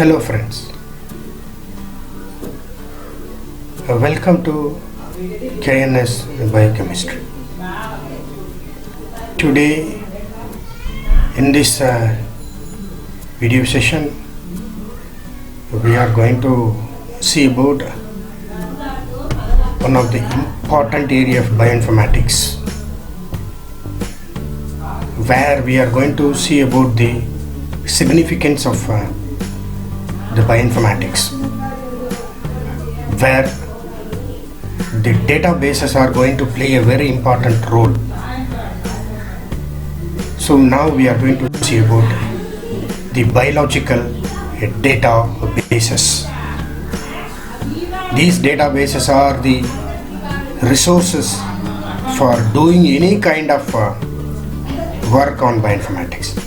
Hello friends, welcome to Kns Biochemistry. Today in this video session we are going to see about one of the important area of bioinformatics, where we are going to see about the significance of the bioinformatics, where the databases are going to play a very important role. So now we are going to see about the biological databases. These databases are the resources for doing any kind of work on bioinformatics.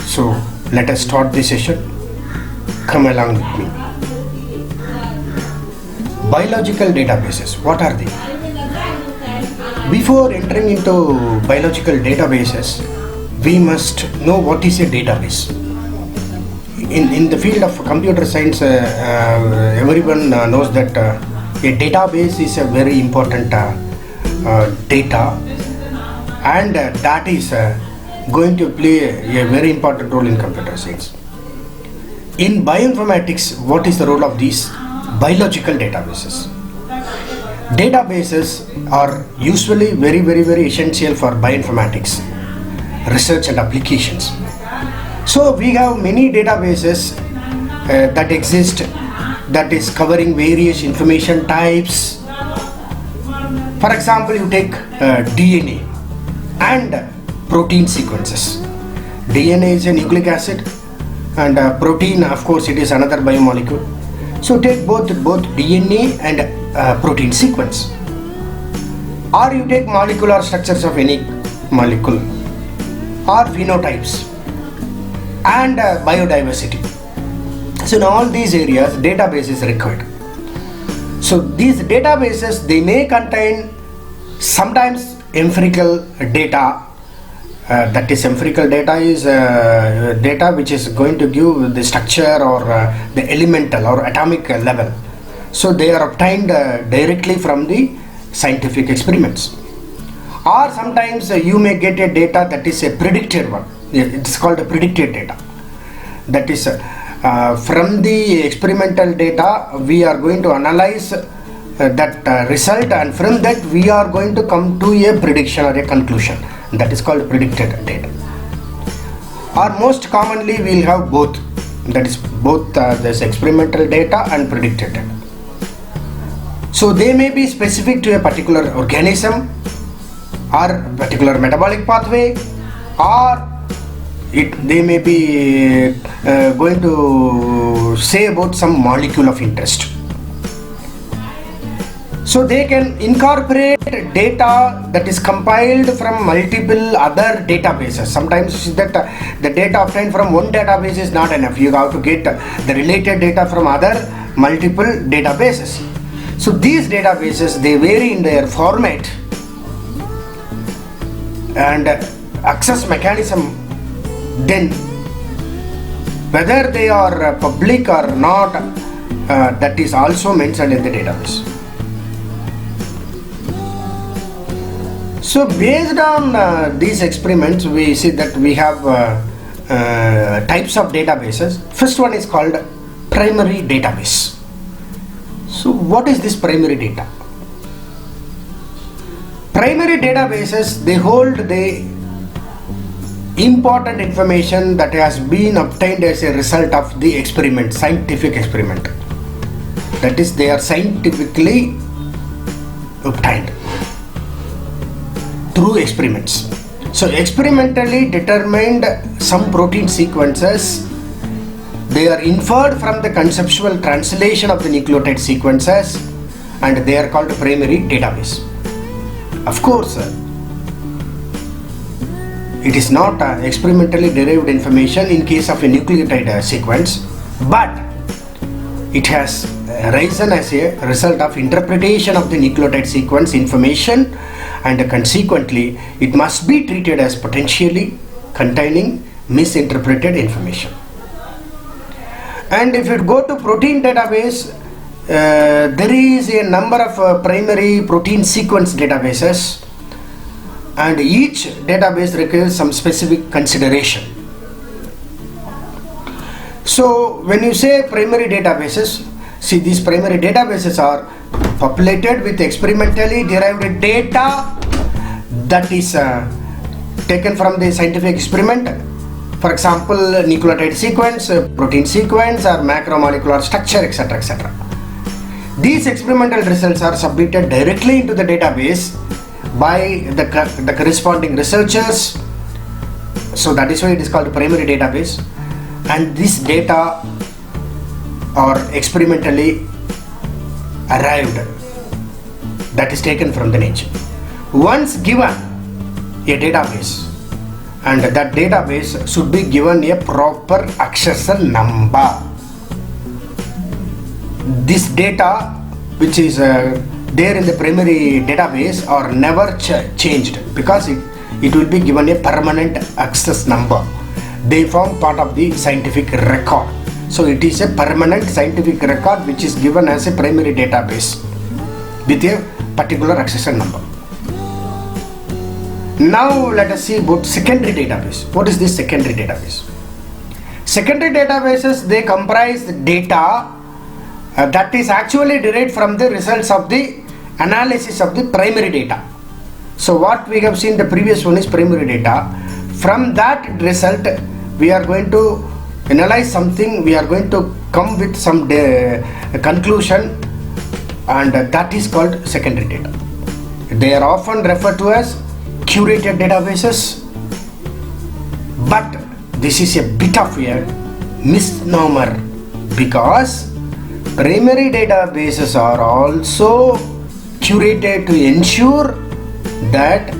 So let us start this session. Come along with me. Biological databases, what are they? Before entering into biological databases, we must know what is a database. In the field of computer science, everyone knows that a database is a very important data, and that is going to play a very important role in computer science. In bioinformatics, what is the role of these biological databases? Databases are usually very essential for bioinformatics research and applications. So we have many databases that exist, that is covering various information types. For example, you take DNA and protein sequences. DNA is a nucleic acid, and protein, of course, it is another biomolecule. So take both DNA and protein sequence, or you take molecular structures of any molecule, or phenotypes and biodiversity. So in all these areas, database is required. So these databases, they may contain sometimes empirical data. That is, empirical data is data which is going to give the structure or the elemental or atomic level. So they are obtained directly from the scientific experiments. Or sometimes you may get a data that is a predicted one. It's called a predicted data. That is from the experimental data we are going to analyze that result, and from that we are going to come to a prediction or a conclusion. That is called predicted data. Or most commonly we will have both, that is both this experimental data and predicted data. So they may be specific to a particular organism or particular metabolic pathway, or they may be going to say about some molecule of interest. So they can incorporate data that is compiled from multiple other databases. Sometimes that the data obtained from one database is not enough. You have to get the related data from other multiple databases. So these databases, they vary in their format and access mechanism, then whether they are public or not, that is also mentioned in the database. So based on these experiments, we see that we have types of databases. First one is called primary database. So what is this primary data? Primary databases, they hold the important information that has been obtained as a result of the experiment, scientific experiment. That is, they are scientifically obtained through experiments. So experimentally determined some protein sequences, they are inferred from the conceptual translation of the nucleotide sequences, and they are called primary database. Of course, it is not experimentally derived information in case of a nucleotide sequence, but it has arisen as a result of interpretation of the nucleotide sequence information, and consequently it must be treated as potentially containing misinterpreted information. And if you go to protein database, there is a number of primary protein sequence databases, and each database requires some specific consideration. So when you say primary databases, see, these primary databases are populated with experimentally derived data that is taken from the scientific experiment. For example, nucleotide sequence, protein sequence, or macromolecular structure, etc., etc. These experimental results are submitted directly into the database by the corresponding researchers. So that is why it is called primary database. And this data are experimentally arrived, that is taken from the nature. Once given a database, and that database should be given a proper accessor number. This data which is there in the primary database are never changed, because it will be given a permanent access number. They form part of the scientific record. So it is a permanent scientific record which is given as a primary database with a particular accessor number. Now let us see about secondary database. What is this secondary database? Secondary databases, they comprise data that is actually derived from the results of the analysis of the primary data. So what we have seen, the previous one is primary data. From that result, we are going to analyze something, we are going to come with some conclusion, and that is called secondary data. They are often referred to as curated databases, but this is a bit of a misnomer, because primary databases are also curated to ensure that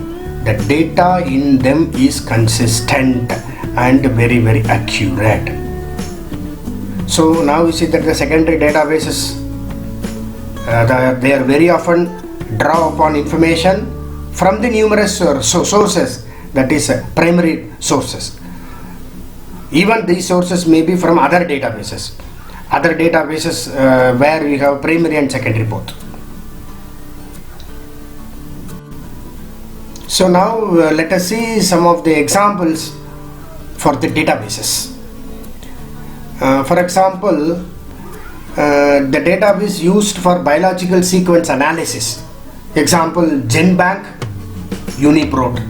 the data in them is consistent and very, very accurate. So now we see that the secondary databases, they are very often draw upon information from the numerous sources, that is primary sources. Even these sources may be from other databases where we have primary and secondary both. So now let us see some of the examples for the databases. For example, the database used for biological sequence analysis, example GenBank, UniProt.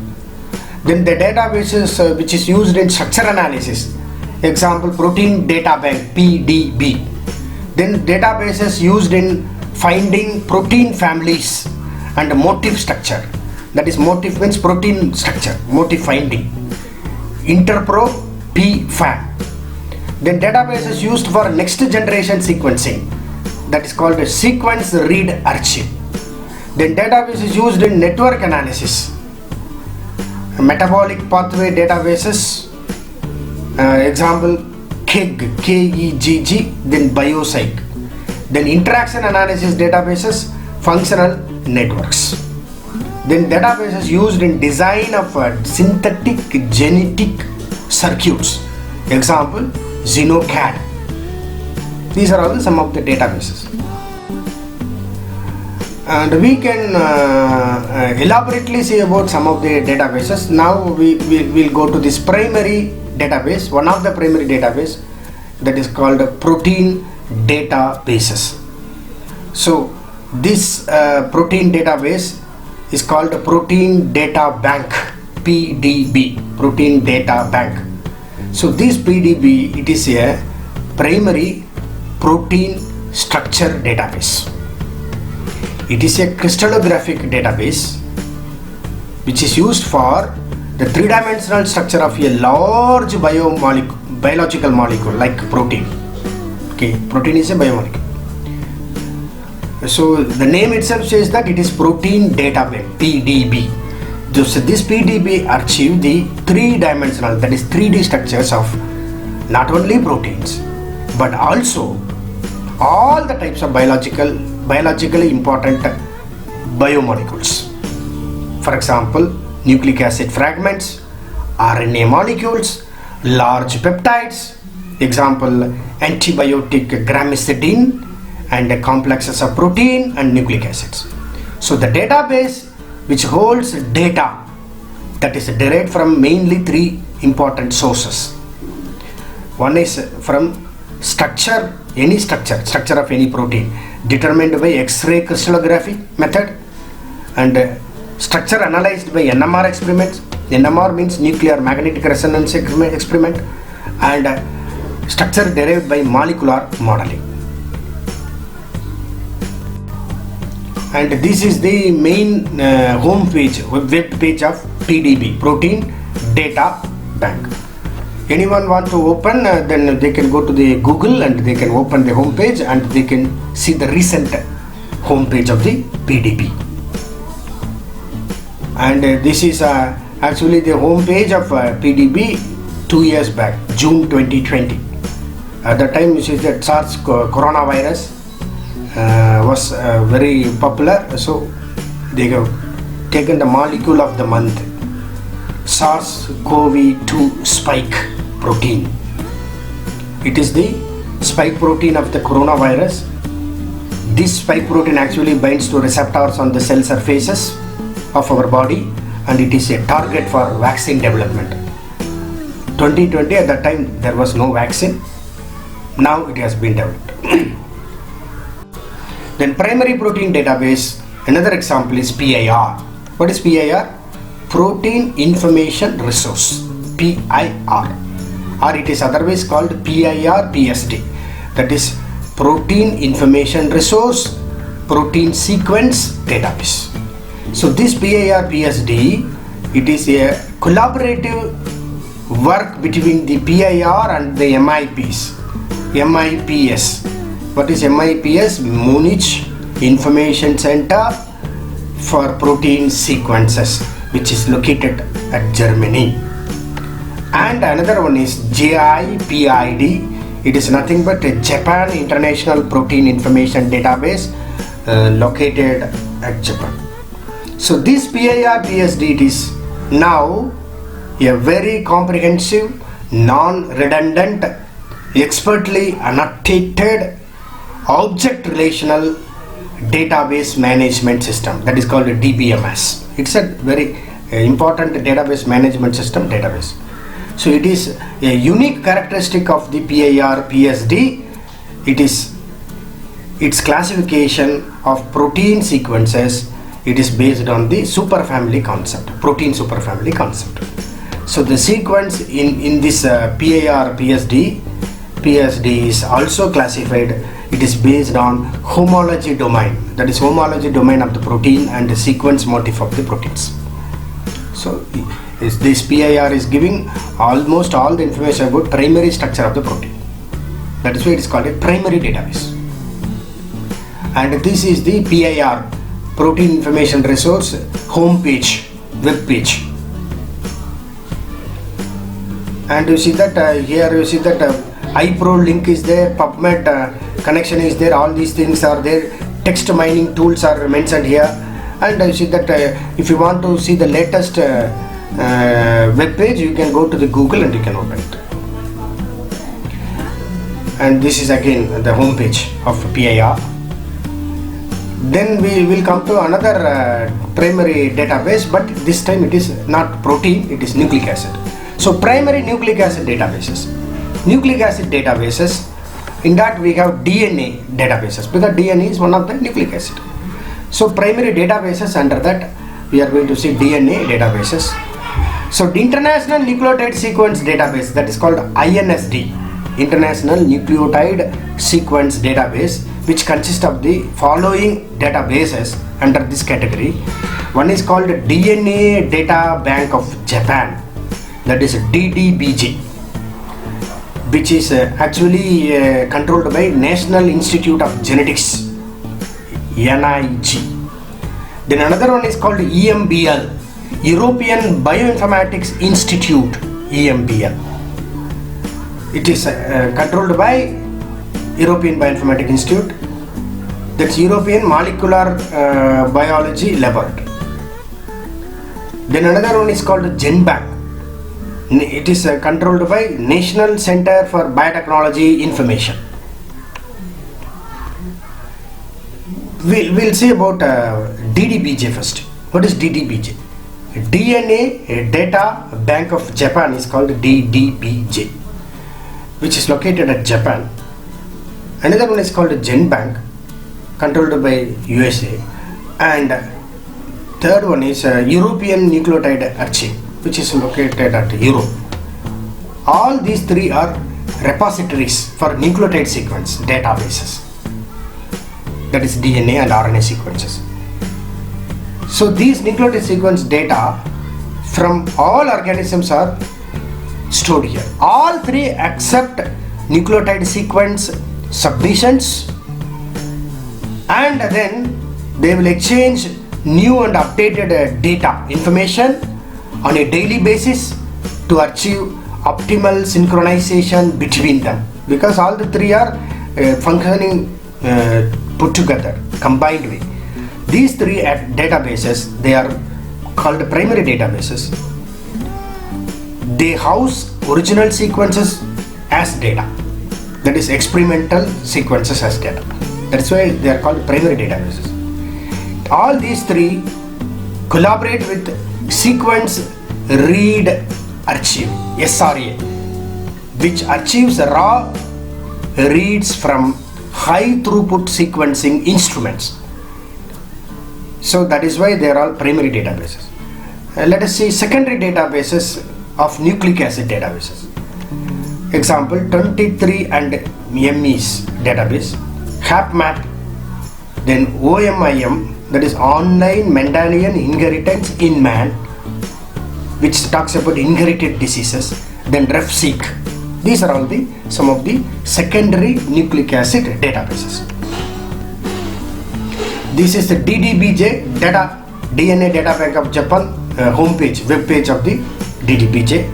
Then the databases which is used in structure analysis, example Protein Data Bank, PDB. Then databases used in finding protein families and motif structure, that is motif means protein structure, motif finding, Interpro, PFAM. Then databases used for next generation sequencing, that is called a sequence read archive. Then databases used in network analysis, metabolic pathway databases, example KEGG, K-E-G-G, then Biopsych. Then interaction analysis databases, functional networks. Then databases used in design of synthetic genetic circuits, example XenoCAD. These are all some of the databases. And we can elaborately see about some of the databases. Now we will go to this primary database, one of the primary database, that is called protein databases. So this protein database is called Protein Data Bank, PDB, Protein Data Bank. So this PDB, it is a primary protein structure database. It is a crystallographic database which is used for the three-dimensional structure of a large biological molecule like protein. Okay, protein is a biomolecule. So the name itself says that it is Protein Data Bank, PDB. So this PDB archive the three-dimensional, that is 3D structures of not only proteins but also all the types of biologically important biomolecules. For example, nucleic acid fragments, RNA molecules, large peptides, Example, antibiotic gramicidine and complexes of protein and nucleic acids. So the database which holds data that is derived from mainly three important sources. One is from structure, any structure of any protein determined by X-ray crystallography method, and structure analyzed by NMR experiments. NMR means nuclear magnetic resonance experiment, and structure derived by molecular modeling. And this is the main home page, web page of PDB, Protein Data Bank. Anyone want to open, then they can go to the Google and they can open the home page and they can see the recent home page of the PDB. And this is actually the home page of PDB 2 years back, June 2020. At the time, you see that SARS coronavirus was very popular, so they have taken the molecule of the month, SARS-CoV-2 spike protein. It is the spike protein of the coronavirus. This spike protein actually binds to receptors on the cell surfaces of our body, and it is a target for vaccine development. 2020, at that time there was no vaccine. Now it has been developed. Then primary protein database, another example is PIR. What is PIR? Protein Information Resource, PIR, or it is otherwise called PIR PSD, that is Protein Information Resource Protein Sequence Database. So this PIR PSD, it is a collaborative work between the PIR and the MIPs. MIPS. What is MIPS? Munich Information Center for Protein Sequences, which is located at Germany. And another one is JIPID. It is nothing but a Japan International Protein Information Database located at Japan. So this PIR PSD, it is now a very comprehensive, non-redundant, expertly annotated object relational database management system, that is called a DBMS. It's a very important database management system database. So it is a unique characteristic of the PIR PSD. It is its classification of protein sequences. It is based on the superfamily concept, protein superfamily concept. So the sequence in this PIR PSD is also classified. It is based on homology domain, that is homology domain of the protein and the sequence motif of the proteins. So this PIR is giving almost all the information about primary structure of the protein. That is why it is called a primary database. And this is the PIR, Protein Information Resource home page, web page. And you see that here you see that iPro link is there, PubMed connection is there, all these things are there, text mining tools are mentioned here. And you see that if you want to see the latest web page, you can go to the Google and you can open it. And this is again the home page of PIR. Then we will come to another primary database, but this time it is not protein, it is nucleic acid. So primary nucleic acid databases. Nucleic acid databases, in that we have DNA databases, because DNA is one of the nucleic acid. So primary databases, under that we are going to see DNA databases. So the International Nucleotide Sequence Database, that is called INSD, International Nucleotide Sequence Database, which consists of the following databases under this category. One is called DNA Data Bank of Japan, that is DDBJ, which is actually controlled by National Institute of Genetics, NIG. Then another one is called EMBL, European Bioinformatics Institute, EMBL. It is controlled by European Bioinformatics Institute, that's European Molecular Biology Laboratory. Then another one is called GenBank, It is controlled by National Center for Biotechnology Information. We'll say about DDBJ first. What is DDBJ? DNA Data Bank of Japan is called DDBJ, which is located at Japan. Another one is called GenBank, controlled by USA, and third one is European Nucleotide Archive, which is located at Europe. All these three are repositories for nucleotide sequence databases, that is DNA and RNA sequences. So these nucleotide sequence data from all organisms are stored here. All three accept nucleotide sequence submissions, and then they will exchange new and updated data information on a daily basis to achieve optimal synchronization between them, because all the three are functioning put together, combined way. These three databases, they are called primary databases. They house original sequences as data, that is experimental sequences as data. That's why they are called primary databases. All these three collaborate with Sequence Read Archive, SRA, which archives raw reads from high throughput sequencing instruments. So that is why they are all primary databases. Let us see secondary databases of nucleic acid databases. Example, 23 and ME's database, HapMap, then OMIM, that is Online Mendelian Inheritance in Man, which talks about inherited diseases, then RefSeq. These are all some of the secondary nucleic acid databases. This is the DDBJ DNA Data Bank of Japan homepage, web page of the DDBJ.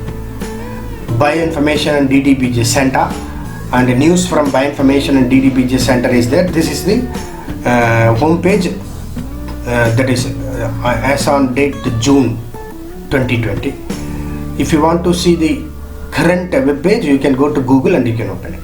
Bioinformation and DDBJ Center, and the news from Bioinformation and DDBJ Center is there. This is the homepage that is as on date June 2020. If you want to see the current web page, you can go to Google and you can open it.